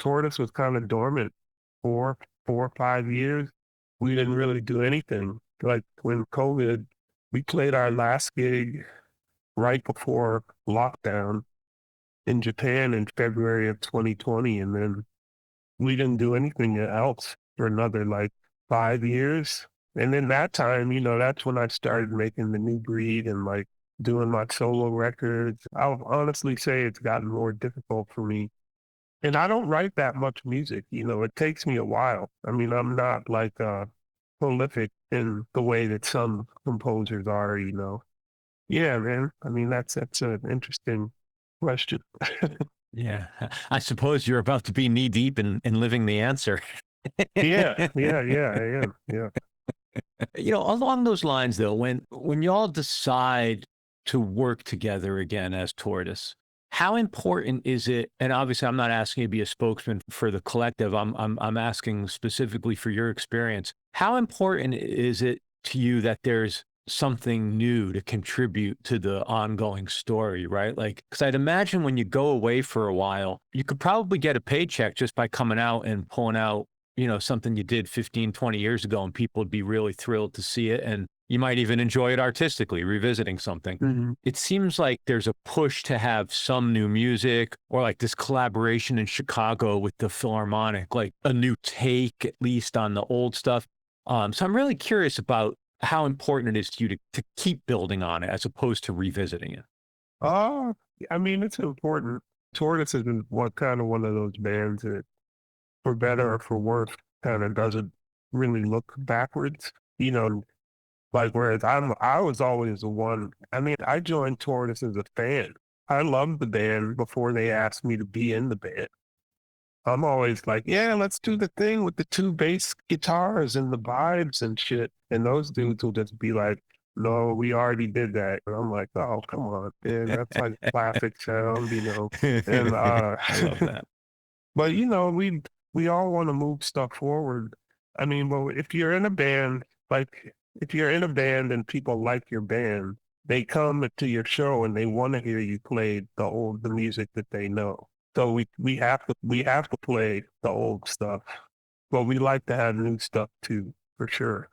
Tortoise was kind of dormant for 4 or 5 years. We didn't really do anything. Like when COVID, we played our last gig right before lockdown in Japan in February of 2020, and then we didn't do anything else for another like 5 years. And then that time, that's when I started making the new breed and like doing my solo records. I'll honestly say it's gotten more difficult for me. And I don't write that much music, it takes me a while. I mean, I'm not like prolific in the way that. Composers are. Yeah, man. I mean, that's an interesting question. Yeah. I suppose you're about to be knee deep in living the answer. Yeah, yeah, yeah, I am. Yeah. Along those lines, though, when y'all decide to work together again as Tortoise, how important is it? And obviously, I'm not asking you to be a spokesman for the collective. I'm asking specifically for your experience. How important is it to you that there's something new to contribute to the ongoing story, right? Like, because I'd imagine when you go away for a while, you could probably get a paycheck just by coming out and pulling out something you did 15, 20 years ago, and people would be really thrilled to see it. And you might even enjoy it artistically, revisiting something. Mm-hmm. It seems like there's a push to have some new music, or like this collaboration in Chicago with the Philharmonic, like a new take, at least on the old stuff. So I'm really curious about how important it is to you to keep building on it as opposed to revisiting it. Uh, I mean, it's important. Tortoise is one of those bands that, for better or for worse, kind of doesn't really look backwards. Like whereas I was always the one. I mean, I joined Tortoise as a fan. I loved the band before they asked me to be in the band. I'm always like, yeah, let's do the thing with the two bass guitars and the vibes and shit. And those dudes will just be like, no, we already did that. And I'm like, oh, come on, man, that's like classic sound. And I love that. but we all want to move stuff forward. I mean, well, if you're in a band, like if you're in a band and people like your band, they come to your show and they want to hear you play the music that they know. So we have to play the old stuff, but we like to have new stuff too, for sure.